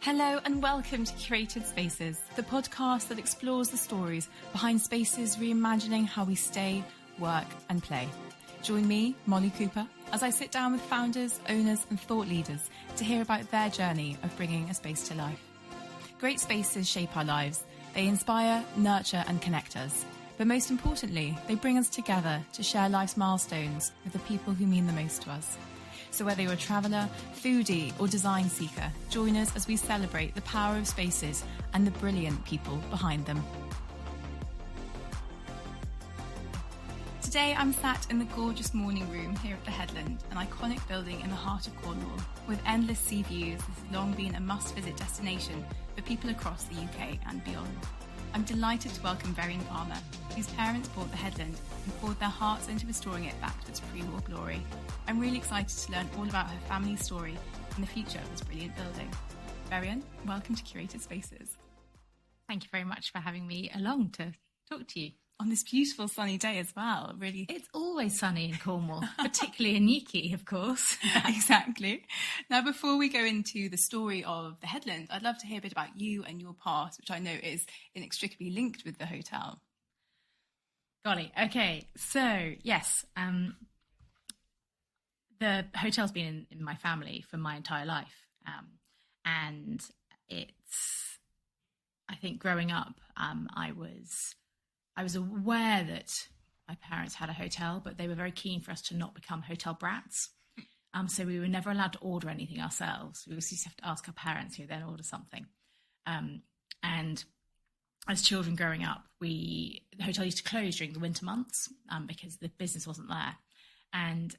Hello and welcome to Curated Spaces, the podcast that explores the stories behind spaces reimagining how we stay, work and play. Join me, Molly Cooper, as I sit down with founders, owners and thought leaders to hear about their journey of bringing a space to life. Great spaces shape our lives. They inspire, nurture and connect us. But most importantly, they bring us together to share life's milestones with the people who mean the most to us. So whether you're a traveller, foodie or design seeker, join us as we celebrate the power of spaces and the brilliant people behind them. Today I'm sat in the gorgeous morning room here at the Headland, an iconic building in the heart of Cornwall. With endless sea views, this has long been a must-visit destination for people across the UK and beyond. I'm delighted to welcome Veryan Palmer, whose parents bought the Headland and poured their hearts into restoring it back to its pre-war glory. I'm really excited to learn all about her family's story and the future of this brilliant building. Veryan, welcome to Curated Spaces. Thank you very much for having me along to talk to you. On this beautiful sunny day as well, really. It's always sunny in Cornwall, particularly in Newquay, of course. Exactly. Now, before we go into the story of the Headland, I'd love to hear a bit about you and your past, which I know is inextricably linked with the hotel. Golly, okay. So, yes, the hotel's been in my family for my entire life. And it's, I think growing up, I was aware that my parents had a hotel, but they were very keen for us to not become hotel brats. So we were never allowed to order anything ourselves. We always used to have to ask our parents who then order something. And as children growing up, the hotel used to close during the winter months because the business wasn't there. And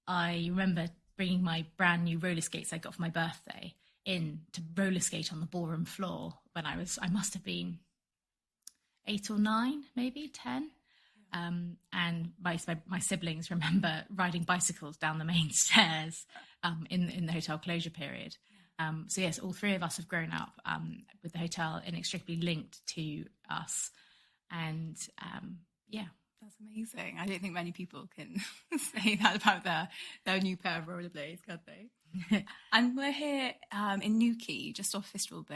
I remember bringing my brand new roller skates I got for my birthday in to roller skate on the ballroom floor when I must have been 8 or 9, maybe 10. And my siblings remember riding bicycles down the main stairs in the hotel closure period. So yes, all three of us have grown up with the hotel inextricably linked to us. And yeah. That's amazing. I don't think many people can say that about their new pair of rollerblades, can they? And we're here in Newquay, just off Fistral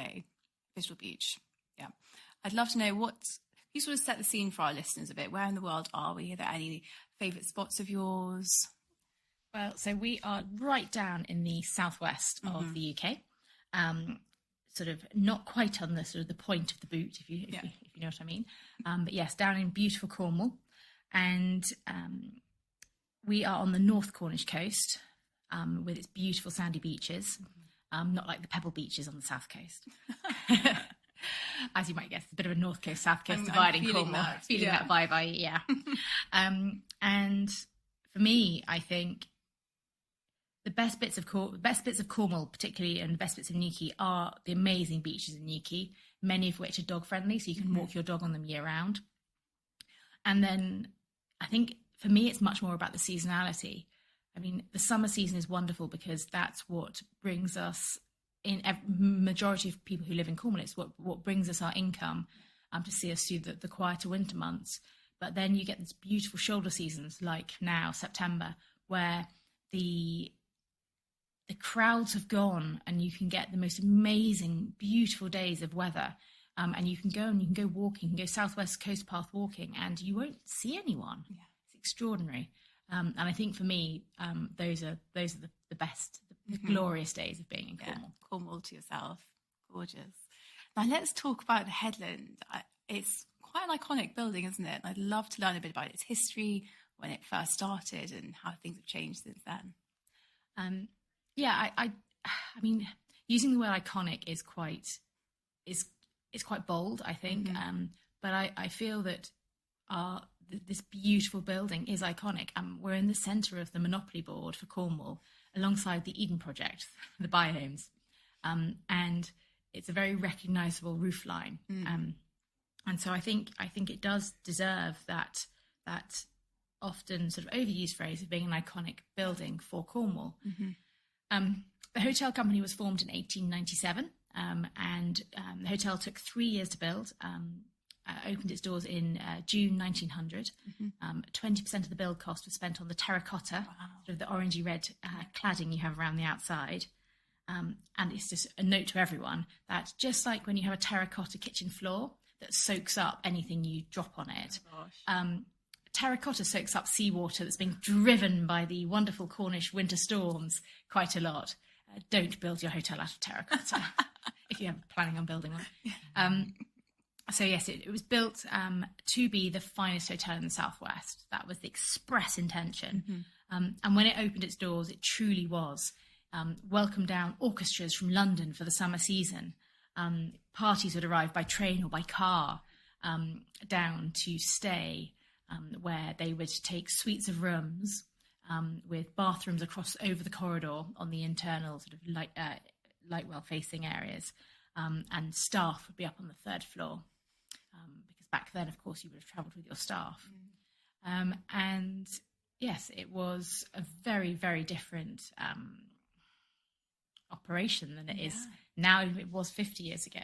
Beach. Yeah. I'd love to know can you sort of set the scene for our listeners a bit? Where in the world are we? Are there any favourite spots of yours? Well, so we are right down in the southwest of the UK, sort of not quite on the sort of the point of the boot, if you know what I mean. But yes, down in beautiful Cornwall, and we are on the North Cornish coast with its beautiful sandy beaches, not like the pebble beaches on the south coast. As you might guess, it's a bit of a north coast, south coast divide in Cornwall. Feeling that vibe, yeah. And for me, I think the best bits of Cornwall, particularly, and the best bits of Newquay are the amazing beaches in Newquay, many of which are dog friendly, so you can walk your dog on them year round. And then I think for me, it's much more about the seasonality. I mean, the summer season is wonderful because that's what brings us. In a majority of people who live in Cornwall, it's what brings us our income to see us through the quieter winter months. But then you get these beautiful shoulder seasons like now, September, where the crowds have gone and you can get the most amazing, beautiful days of weather. And you can go walking, you can go Southwest Coast Path walking and you won't see anyone. Yeah. It's extraordinary. And I think for me, those are the best, the glorious days of being in Cornwall. Yeah, Cornwall to yourself. Gorgeous. Now let's talk about the Headland. It's quite an iconic building, isn't it? I'd love to learn a bit about its history, when it first started and how things have changed since then. I mean, using the word iconic is quite bold, I think. But I feel that this beautiful building is iconic. We're in the centre of the Monopoly board for Cornwall, alongside the Eden Project, the biohomes, and it's a very recognisable roofline. And so I think it does deserve that often sort of overused phrase of being an iconic building for Cornwall. The hotel company was formed in 1897, and the hotel took 3 years to build. Opened its doors in June 1900. 20% of the build cost was spent on the terracotta, sort of the orangey red cladding you have around the outside. And it's just a note to everyone that just like when you have a terracotta kitchen floor that soaks up anything you drop on it, terracotta soaks up seawater that's being driven by the wonderful Cornish winter storms quite a lot. Don't build your hotel out of terracotta if you're planning on building one. So yes, it was built to be the finest hotel in the Southwest. That was the express intention. And when it opened its doors, it truly was. Welcome down orchestras from London for the summer season. Parties would arrive by train or by car down to stay, where they would take suites of rooms with bathrooms across over the corridor on the internal sort of light well facing areas, and staff would be up on the third floor, because back then, of course, you would have travelled with your staff. And yes, it was a very, very different operation than it is now. It was 50 years ago.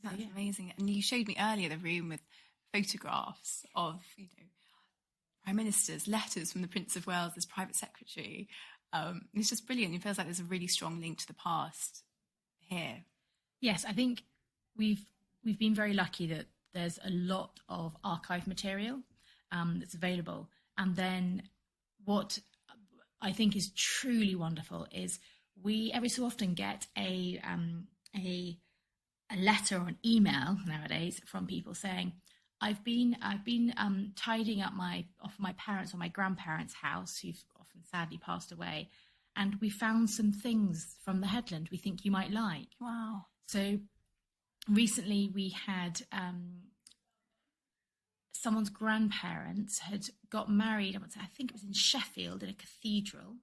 That's amazing. And you showed me earlier the room with photographs of, Prime Minister's letters from the Prince of Wales, his private secretary. It's just brilliant. It feels like there's a really strong link to the past here. Yes, I think we've been very lucky that there's a lot of archive material that's available. And then what I think is truly wonderful is we every so often get a letter or an email nowadays from people saying, I've been tidying up my parents' or my grandparents' house, who've often sadly passed away, and we found some things from the headland we think you might like. Wow. So recently we had someone's grandparents had got married, I think it was in Sheffield, in a cathedral,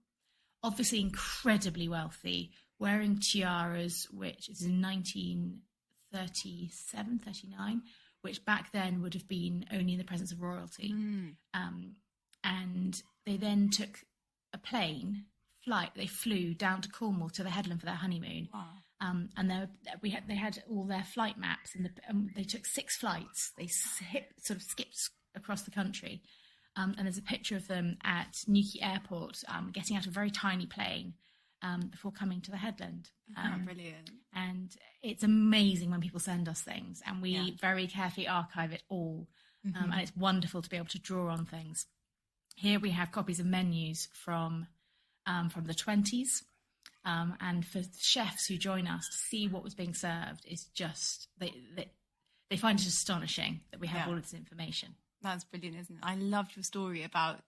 obviously incredibly wealthy, wearing tiaras, which is in 1937, 39, which back then would have been only in the presence of royalty. And they then took a flight, they flew down to Cornwall to the headland for their honeymoon. Wow. And they had all their flight maps, and they took 6 flights. They sort of skipped across the country. And there's a picture of them at Newquay Airport, getting out a very tiny plane before coming to the headland. Brilliant. And it's amazing when people send us things, and we very carefully archive it all. And it's wonderful to be able to draw on things. Here we have copies of menus from the 20s. And for chefs who join us to see what was being served is just, they find it astonishing that we have all of this information. That's brilliant, isn't it? I loved your story about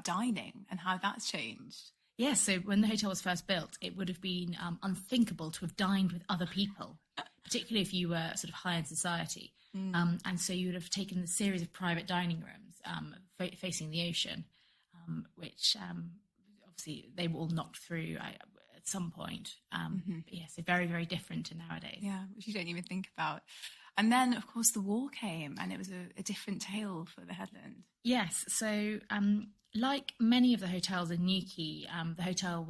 dining and how that's changed. Yes, so when the hotel was first built, it would have been unthinkable to have dined with other people, particularly if you were sort of high in society. And so you would have taken a series of private dining rooms facing the ocean, which obviously they were all knocked through at some point. But yes, they're very, very different to nowadays. Yeah, which you don't even think about. And then, of course, the war came, and it was a different tale for the headland. Yes, so like many of the hotels in Newquay, the headland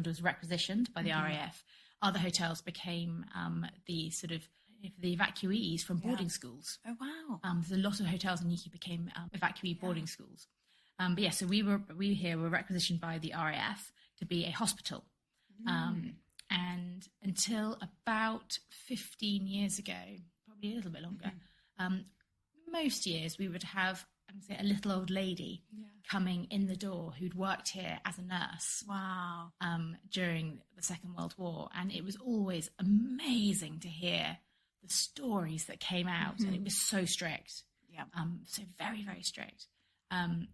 was requisitioned by the RAF. Other hotels became the evacuees from boarding schools. Oh wow! There's a lot of hotels in Newquay became evacuee boarding schools. But yeah, so we were requisitioned by the RAF to be a hospital. And until about 15 years ago, probably a little bit longer, most years we would have a little old lady coming in the door who'd worked here as a nurse. Wow. During the Second World War. And it was always amazing to hear the stories that came out. And it was so strict. Yeah. So very, very strict. And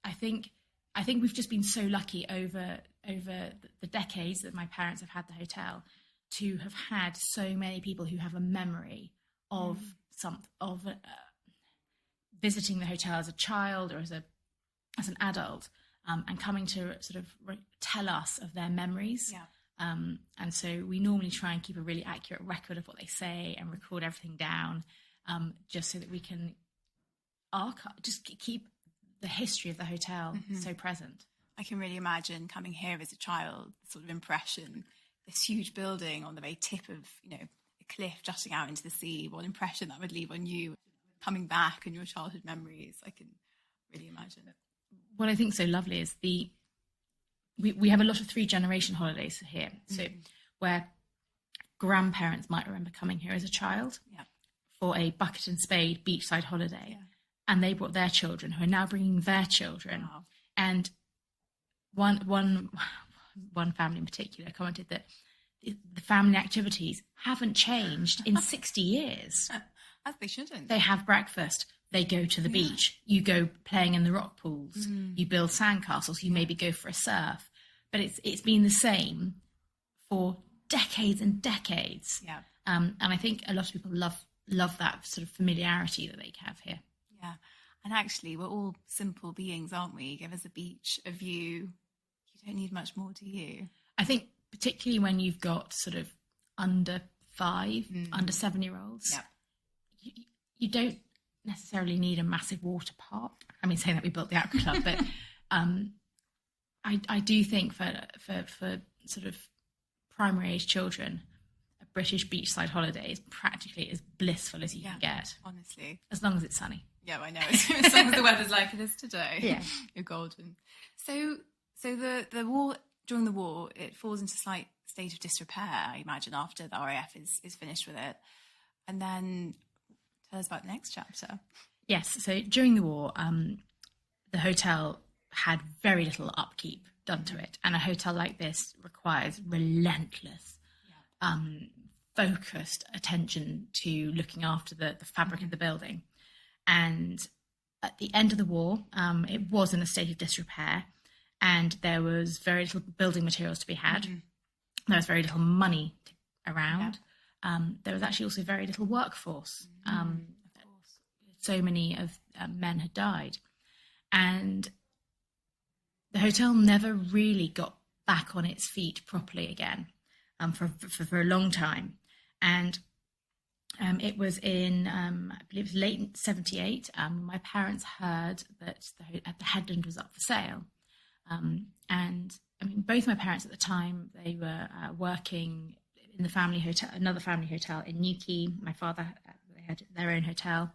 I think we've just been so lucky over the decades that my parents have had the hotel to have had so many people who have a memory of visiting the hotel as a child or as an adult, and coming to sort of tell us of their memories. Yeah. And so we normally try and keep a really accurate record of what they say and record everything down, just so that we can keep the history of the hotel so present. I can really imagine coming here as a child, sort of impression, this huge building on the very tip of, a cliff jutting out into the sea, what impression that would leave on you coming back and your childhood memories. I can really imagine it. What I think so lovely is the we have a lot of 3-generation holidays here. So where grandparents might remember coming here as a child for a bucket and spade beachside holiday, and they brought their children, who are now bringing their children. Wow. And one family in particular commented that the family activities haven't changed in 60 years. As they shouldn't. They have breakfast. They go to the beach. You go playing in the rock pools. You build sandcastles. You maybe go for a surf. But it's been the same for decades and decades. Yeah. And I think a lot of people love that sort of familiarity that they have here. Yeah. And actually, we're all simple beings, aren't we? Give us a beach, a view. You don't need much more, do you? I think particularly when you've got sort of under 5, under 7-year-olds, you don't necessarily need a massive water park. I mean, saying that we built the Aqua Club, but I do think for sort of primary age children, a British beachside holiday is practically as blissful as you can get. Honestly. As long as it's sunny. Yeah, I know. As long as the weather's like it is today. Yeah. You're golden. So the war, during the war, it falls into a slight state of disrepair, I imagine, after the RAF is finished with it. And then tell us about the next chapter. Yes. So during the war, the hotel had very little upkeep done to it. And a hotel like this requires relentless, focused attention to looking after the fabric of the building. And at the end of the war, it was in a state of disrepair, and there was very little building materials to be had. There was very little money around. There was actually also very little workforce. So many of men had died. And the hotel never really got back on its feet properly again for a long time. And it was in, I believe it was late 78, my parents heard that the Headland was up for sale. And I mean, both my parents at the time, they were working in the family hotel, another family hotel in Newquay. My father, they had their own hotel.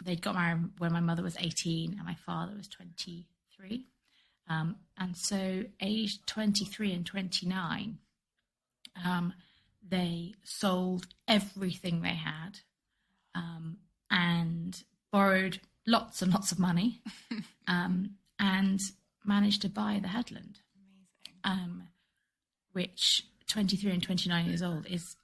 They'd got married when my mother was 18 and my father was 23. And so aged 23 and 29, they sold everything they had and borrowed lots and lots of money and managed to buy the Headland. Amazing. Which 23 and 29 years old is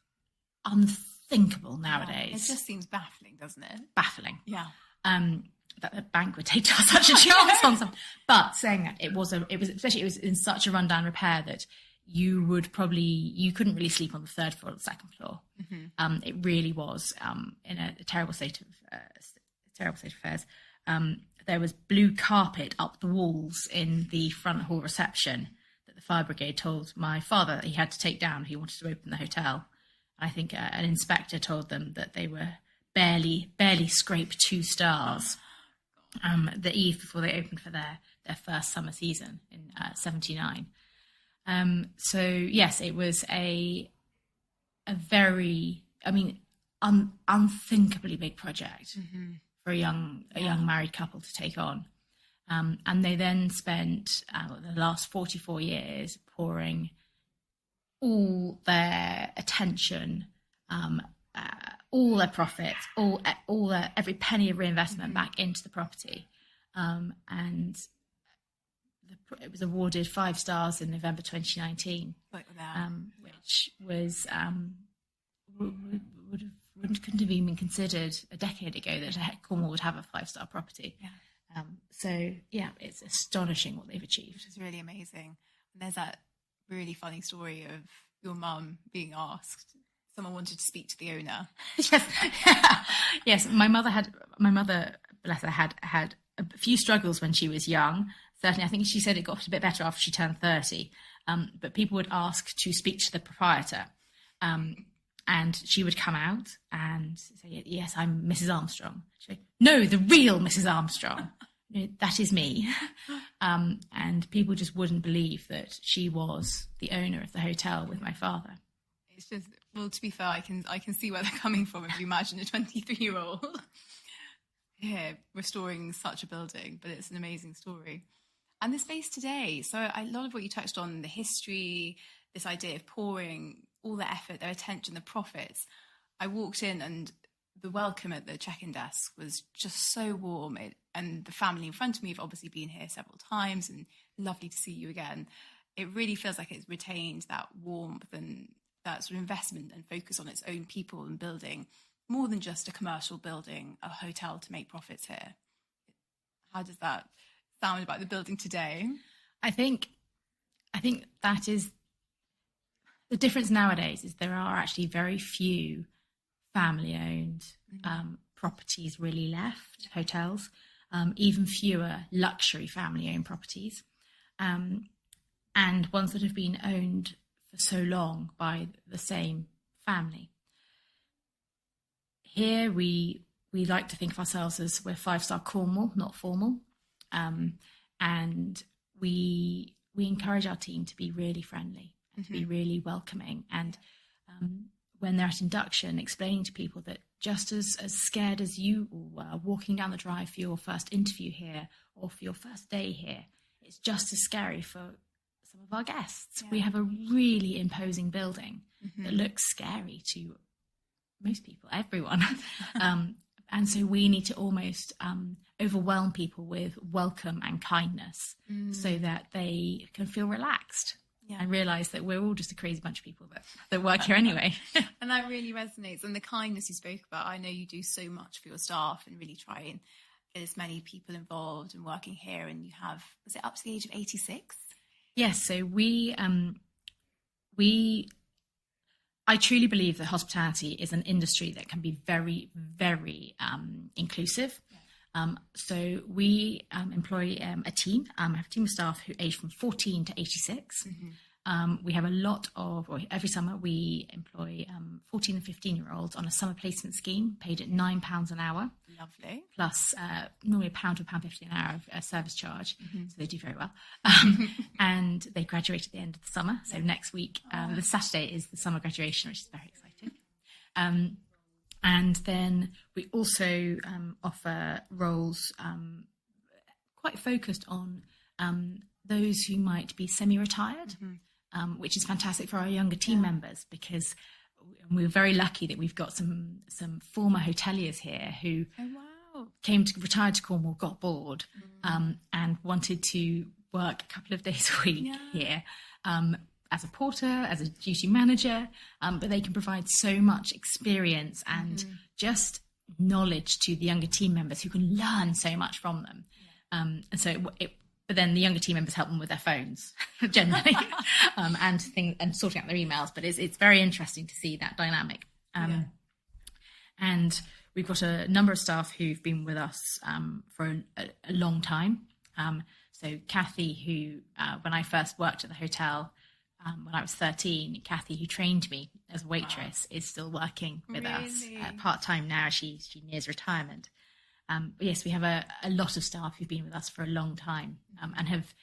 unthinkable nowadays. It just seems baffling, doesn't it? Baffling. Yeah. That the bank would take such a chance on something. But saying that, it was in such a rundown repair that you couldn't really sleep on the 3rd floor or the 2nd floor. It really was in a terrible state of affairs. There was blue carpet up the walls in the front hall reception that the fire brigade told my father that he had to take down. He wanted to open the hotel. I think an inspector told them that they were barely scraped 2 stars the eve before they opened for their first summer season in 79. So yes, it was a very, I mean, unthinkably big project for a young married couple to take on. And they then spent the last 44 years pouring all their attention, all their profits, every penny of reinvestment back into the property. And it was awarded 5 stars in November 2019, which was couldn't have even been considered a decade ago that Cornwall would have a 5-star property. Yeah. So yeah, it's astonishing what they've achieved. It's really amazing. And there's that really funny story of your mum being asked. Someone wanted to speak to the owner. Yes. My mother, bless her, had a few struggles when she was young. Certainly, I think she said it got a bit better after she turned 30. But people would ask to speak to the proprietor. And she would come out and say, "Yes, I'm Mrs. Armstrong." She'd say, "No, the real Mrs. Armstrong. That is me." And people just wouldn't believe that she was the owner of the hotel with my father. It's just, well, to be fair, I can see where they're coming from. If you imagine a 23-year-old here restoring such a building, but it's an amazing story. And the space today. So a lot of what you touched on, the history, this idea of pouring all the effort, their attention, the profits. I walked in and the welcome at the check-in desk was just so warm. And the family in front of me have obviously been here several times, and lovely to see you again. It really feels like it's retained that warmth and that sort of investment and focus on its own people and building more than just a commercial building, a hotel to make profits here. How does that sound about the building today? I think that is the difference nowadays, is there are actually very few family-owned properties really left, hotels, even fewer luxury family-owned properties, and ones that have been owned for so long by the same family. Here we like to think of ourselves as we're 5-star Cornwall, not formal, and we encourage our team to be really friendly and to be really welcoming. And when they're at induction, explaining to people that just as scared as you were walking down the drive for your first interview here or for your first day here, it's just as scary for some of our guests. Yeah. We have a really imposing building that looks scary to most people, everyone. And so we need to almost overwhelm people with welcome and kindness so that they can feel relaxed and realise that we're all just a crazy bunch of people that work here anyway. And that really resonates. And the kindness you spoke about, I know you do so much for your staff and really try and get as many people involved and working here. And you have, was it up to the age of 86? Yes, so I truly believe that hospitality is an industry that can be very, very inclusive. So we employ a team. I have a team of staff who age from 14 to 86. We have a lot of, or every summer we employ 14 and 15-year-olds on a summer placement scheme paid at £9 an hour. Lovely. Plus normally £1 to £1.50 an hour of service charge. So they do very well. And they graduate at the end of the summer. So next week, the Saturday is the summer graduation, which is very exciting. And then we also offer roles quite focused on those who might be semi-retired, which is fantastic for our younger team members, because we're very lucky that we've got some former hoteliers here who retired to Cornwall, got bored, and wanted to work a couple of days a week here. As a porter, as a duty manager, but they can provide so much experience and just knowledge to the younger team members who can learn so much from them. But then the younger team members help them with their phones generally, and sorting out their emails. But it's very interesting to see that dynamic. And we've got a number of staff who've been with us for a long time. So Kathy, who when I first worked at the hotel, when I was 13, Kathy, who trained me as a waitress, is still working with us part-time now. She nears retirement. But yes, we have a lot of staff who've been with us for a long time and have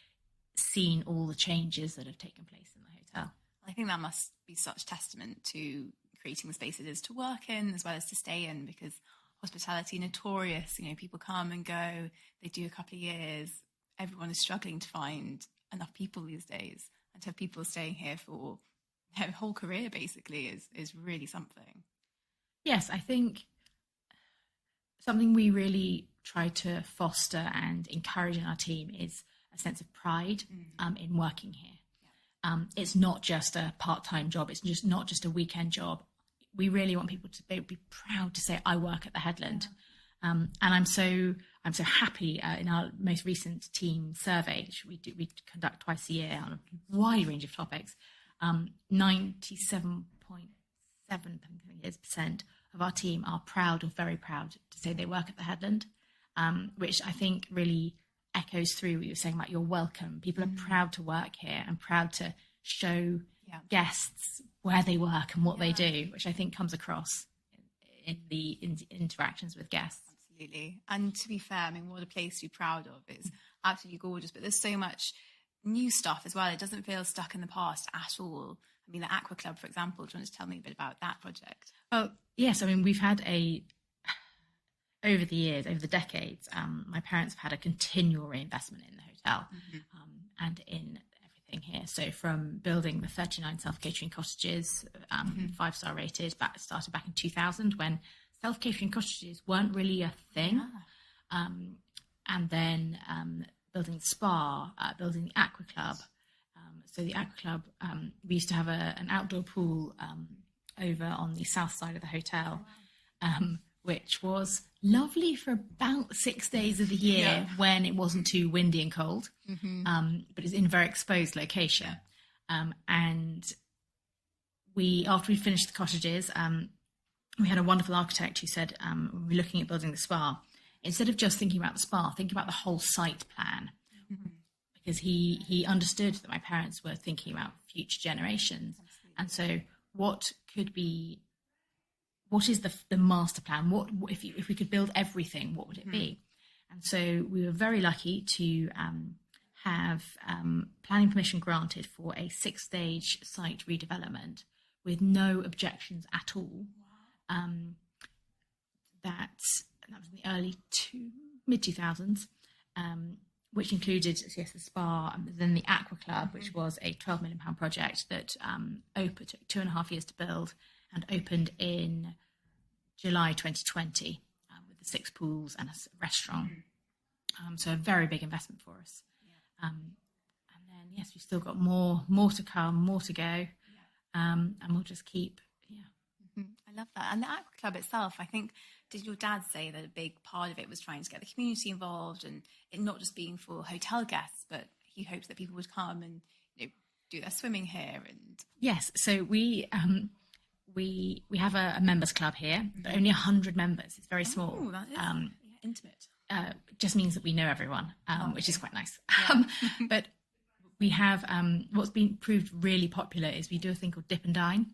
seen all the changes that have taken place in the hotel. I think that must be such testament to creating the space it is to work in as well as to stay in, because hospitality, notorious, people come and go, they do a couple of years. Everyone is struggling to find enough people these days. And to have people staying here for their whole career, basically, is really something. Yes, I think something we really try to foster and encourage in our team is a sense of pride in working here. It's not just a part-time job. It's just not just a weekend job. We really want people to be proud to say, I work at the Headland. And I'm so happy in our most recent team survey, which we conduct twice a year on a wide range of topics. 97.7% of our team are proud or very proud to say they work at the Headland, which I think really echoes through what you were saying about your welcome. People are proud to work here and proud to show guests where they work and what they do, which I think comes across in the interactions with guests. Absolutely. And to be fair, what a place to be proud of. It's absolutely gorgeous, but there's so much new stuff as well. It doesn't feel stuck in the past at all. The Aqua Club, for example, do you want to tell me a bit about that project? Oh, yes. We've had over the years, over the decades, my parents have had a continual reinvestment in the hotel and in everything here. So from building the 39 self-catering cottages, 5-star rated, started back in 2000 when self-catering cottages weren't really a thing. And then building the spa, building the aqua club. So the aqua club, we used to have an outdoor pool over on the south side of the hotel, which was lovely for about 6 days of the year when it wasn't too windy and cold, but it's in a very exposed location. And after we finished the cottages, we had a wonderful architect who said, when we were looking at building the spa, instead of just thinking about the spa, think about the whole site plan. Because he understood that my parents were thinking about future generations. Absolutely. And so what is the master plan? What if we could build everything, what would it be? And so we were very lucky to have planning permission granted for a 6-stage site redevelopment with no objections at all. That was in the early mid-2000s, which included, the spa, and then the Aqua Club, which was a £12 million project that took 2.5 years to build and opened in July 2020 with the 6 pools and a restaurant. So a very big investment for us. And then, yes, we've still got more to come, more to go, and we'll just keep, I love that. And the Aqua Club itself, I think, did your dad say that a big part of it was trying to get the community involved and it not just being for hotel guests, but he hoped that people would come and do their swimming here? And yes, so we have a members club here, but only 100 members. It's very small. Oh, that is intimate. Just means that we know everyone, which is quite nice. But we have what's been proved really popular is we do a thing called Dip and Dine.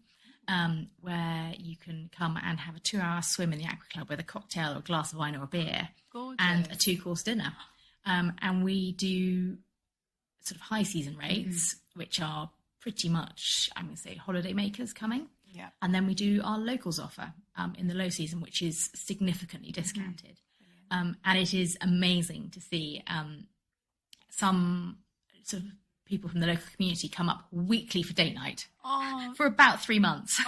Where you can come and have a 2-hour swim in the Aqua Club with a cocktail or a glass of wine or a beer. Gorgeous. And a 2-course dinner. And we do sort of high season rates, which are pretty much, I'm going to say, holiday makers coming. Yeah. And then we do our locals offer in the low season, which is significantly discounted. And it is amazing to see some sort of people from the local community come up weekly for date night for about 3 months.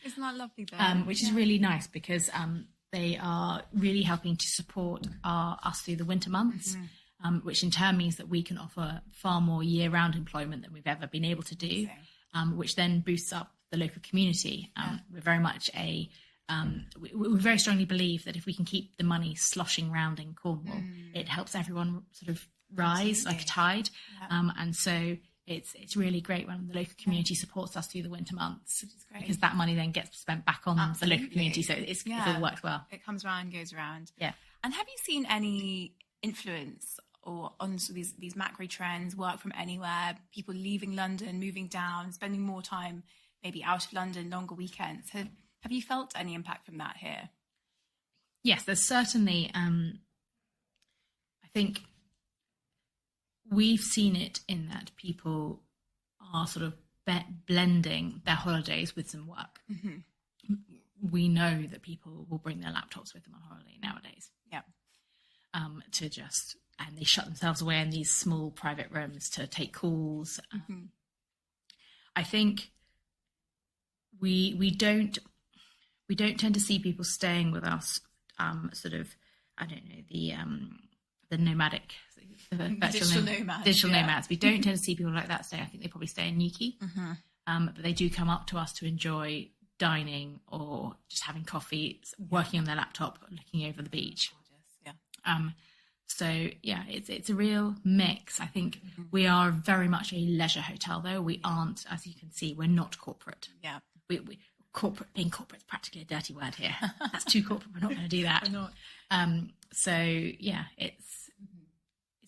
Isn't that lovely though? Which is really nice because they are really helping to support us through the winter months, which in turn means that we can offer far more year-round employment than we've ever been able to do, which then boosts up the local community. We're very much we very strongly believe that if we can keep the money sloshing around in Cornwall, it helps everyone sort of rise like a tide. And so it's really great when the local community supports us through the winter months, because that money then gets spent back on the local community. So it all works well. It comes around, goes around. Yeah. And have you seen any influence or on these macro trends, work from anywhere, people leaving London, moving down, spending more time maybe out of London, longer weekends? Have you felt any impact from that here? Yes, there's certainly, I think we've seen it in that people are sort of blending their holidays with some work. We know that people will bring their laptops with them on holiday nowadays. Yeah. And they shut themselves away in these small private rooms to take calls. I think we don't tend to see people staying with us, sort of, I don't know, the nomadic, digital nomads. We don't tend to see people like that stay. I think they probably stay in Newquay, but they do come up to us to enjoy dining or just having coffee, working on their laptop, looking over the beach. So yeah, it's a real mix. I think we are very much a leisure hotel, though. We aren't, as you can see, we're not corporate. Yeah, being corporate is practically a dirty word here. That's too corporate. We're not going to do that. We're not. So yeah, it's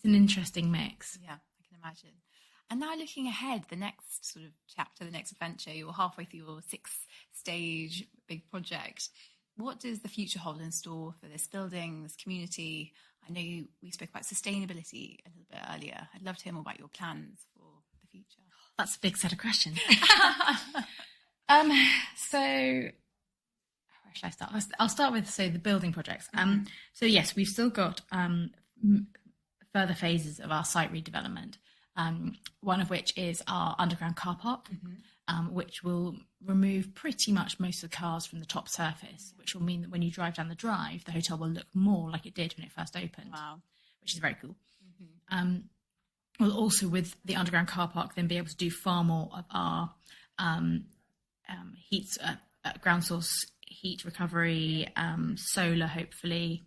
an interesting mix. Yeah, I can imagine. And now looking ahead, the next sort of chapter, the next adventure, you're halfway through your 6-stage big project. What does the future hold in store for this building, this community? I know we spoke about sustainability a little bit earlier. I'd love to hear more about your plans for the future. That's a big set of questions. So, where where shall I start? I'll start with, the building projects. So yes, we've still got further phases of our site redevelopment. One of which is our underground car park, which will remove pretty much most of the cars from the top surface, which will mean that when you drive down the drive, the hotel will look more like it did when it first opened. Wow. Which is very cool. We'll also, with the underground car park, then be able to do far more of our ground source heat recovery, solar, hopefully.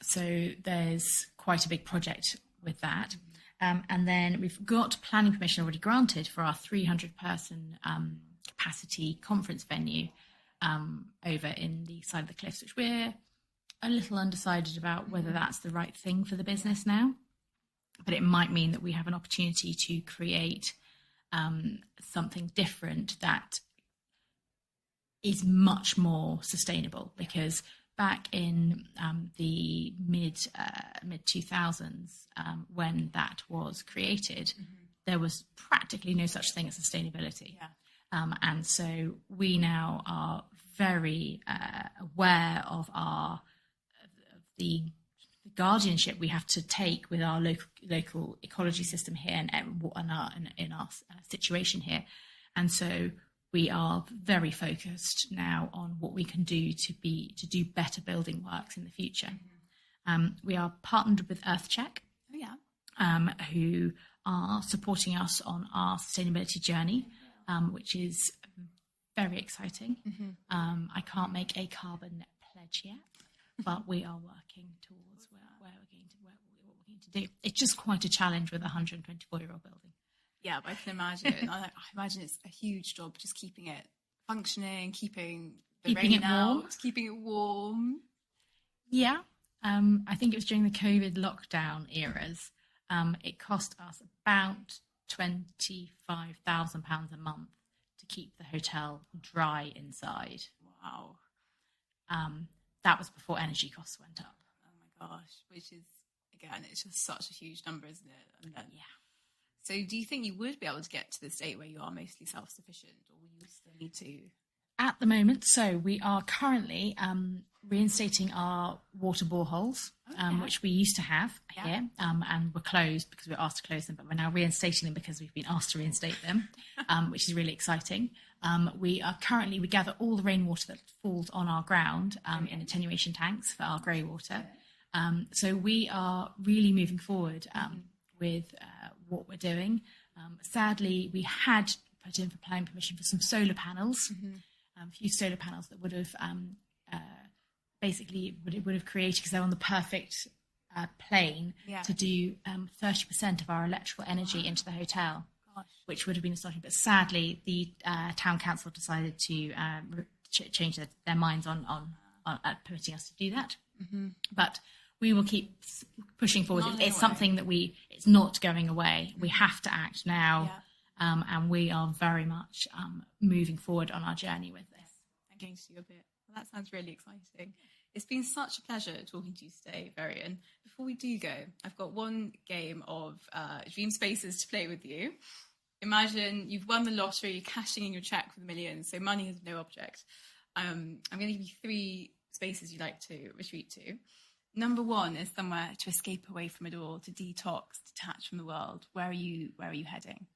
So there's quite a big project with that. And then we've got planning permission already granted for our 300-person capacity conference venue over in the side of the cliffs, which we're a little undecided about whether that's the right thing for the business now. But it might mean that we have an opportunity to create something different that is much more sustainable, because back in the mid 2000s, when that was created, there was practically no such thing as sustainability. And so we now are very aware of the guardianship we have to take with our local ecology system here and in our situation here. And so we are very focused now on what we can do to do better building works in the future. We are partnered with EarthCheck, who are supporting us on our sustainability journey, which is very exciting. I can't make a carbon pledge yet, but we are working towards what we're going to do. It's just quite a challenge with a 124-year-old building. Yeah, but I can imagine. I imagine it's a huge job just keeping it functioning, keeping it out, keeping it warm. Yeah, I think it was during the COVID lockdown eras. It cost us about £25,000 a month to keep the hotel dry inside. Wow. That was before energy costs went up. Oh my gosh, which is, again, it's just such a huge number, isn't it? And then, yeah. So do you think you would be able to get to the state where you are mostly self-sufficient, or will you still need to? At the moment, so we are currently reinstating our water boreholes, which we used to have here, and were closed because we were asked to close them, but we're now reinstating them because we've been asked to reinstate them, which is really exciting. We gather all the rainwater that falls on our ground in attenuation tanks for our grey water. So we are really moving forward with what we're doing. Sadly, we had put in for planning permission for some solar panels, a few solar panels that would have would have created, because they're on the perfect plane to do 30% of our electrical energy into the hotel, which would have been astonishing. But sadly, the town council decided to change their minds on permitting us to do that. But we will keep pushing forward. It's something that it's not going away. We have to act now. And we are very much moving forward on our journey with this. I'm going to do a bit. Well, that sounds really exciting. It's been such a pleasure talking to you today, Veryan. Before we do go, I've got one game of Dream Spaces to play with you. Imagine you've won the lottery, you're cashing in your check for the millions, so money is no object. I'm going to give you 3 spaces you'd like to retreat to. Number 1 is somewhere to escape away from it all, to detox, detach from the world. Where are you heading?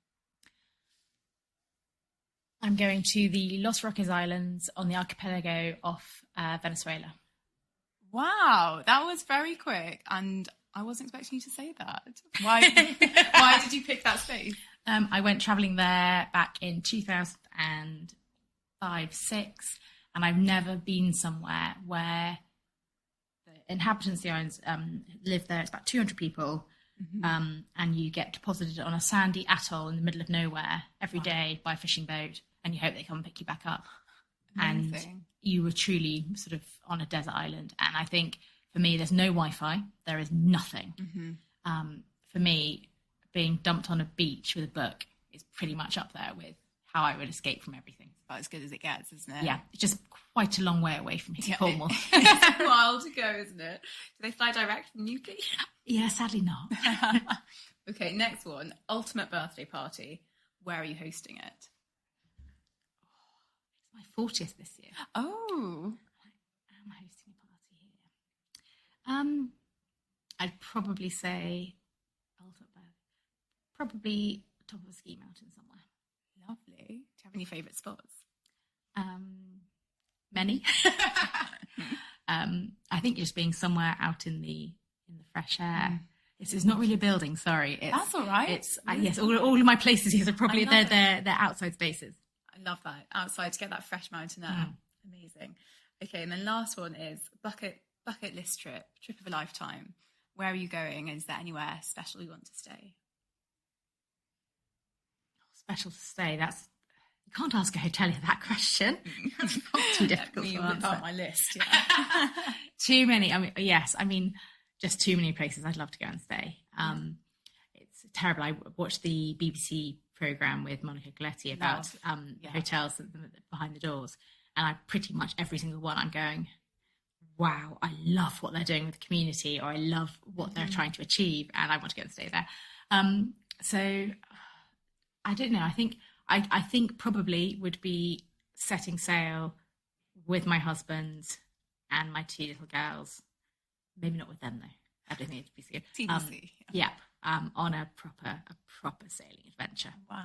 I'm going to the Los Roques Islands on the archipelago off Venezuela. Wow, that was very quick, and I wasn't expecting you to say that. Why did you pick that space? I went travelling there back in 2005-06, and I've never been somewhere where the inhabitants of the islands live there. It's about 200 people, and you get deposited on a sandy atoll in the middle of nowhere every day by a fishing boat, and you hope they come and pick you back up. Amazing. And you were truly sort of on a desert island. And I think for me, there's no Wi-Fi. There is nothing. For me, being dumped on a beach with a book is pretty much up there with how I would escape from everything. About as good as it gets, isn't it? Yeah, it's just quite a long way away from here to Cornwall. It's a while to go, isn't it? Do they fly direct from Newquay? Yeah, sadly not. Okay, next one. Ultimate birthday party. Where are you hosting it? My my 40th this year. Oh. I'm hosting a party here. I'd probably say probably top of a ski mountain somewhere. Lovely. Do you have any favourite spots? Many. I think just being somewhere out in the fresh air. It's not really a building. Sorry, that's all right. It's yes, all of my places here are probably they're outside spaces. I love that, outside to get that fresh mountain air. Amazing. Okay, and then last one is bucket list trip of a lifetime. Where are you going? Is there anywhere special you want to stay? Special to stay? You can't ask a hotelier that question. That's too difficult to answer. On my list. Yeah. Too many. I mean, just too many places I'd love to go and stay. It's terrible. I watched the BBC programme with Monica Galetti about hotels behind the doors, and I pretty much every single one I'm going, wow, I love what they're doing with the community, or I love what they're trying to achieve, and I want to go and stay there. So I don't know. I think probably would be setting sail with my husband and my 2 little girls. Maybe not with them though. I don't think it'd be good. TBC. On a proper sailing adventure. Wow.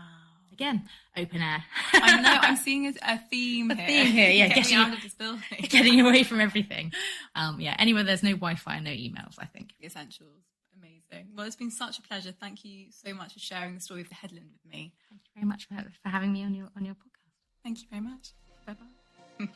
Again, open air. I know. I'm seeing a theme here. Yeah, getting out of this building, getting away from everything. Anywhere there's no Wi-Fi and no emails. I think the essentials. Amazing. Well, it's been such a pleasure. Thank you so much for sharing the story of the Headland with me. Thank you very much for having me on your podcast. Thank you very much. Bye bye.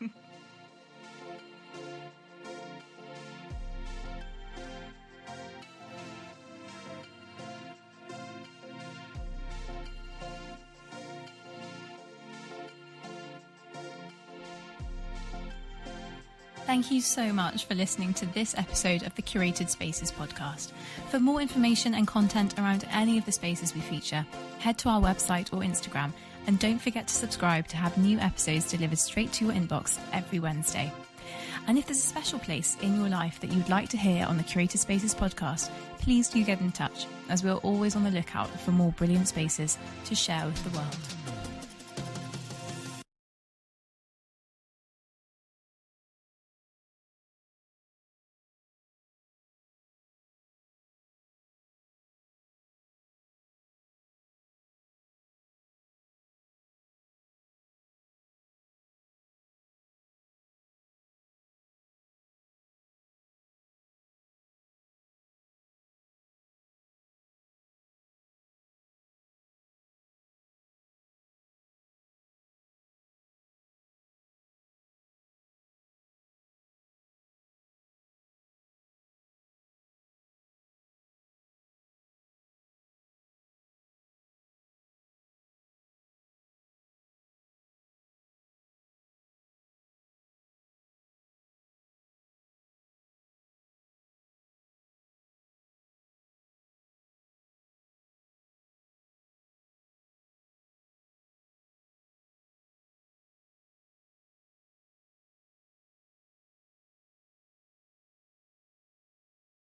Thank you so much for listening to this episode of the Curated Spaces podcast. For more information and content around any of the spaces we feature, head to our website or Instagram, and don't forget to subscribe to have new episodes delivered straight to your inbox every Wednesday. And if there's a special place in your life that you'd like to hear on the Curated Spaces podcast, please do get in touch, as we're always on the lookout for more brilliant spaces to share with the world.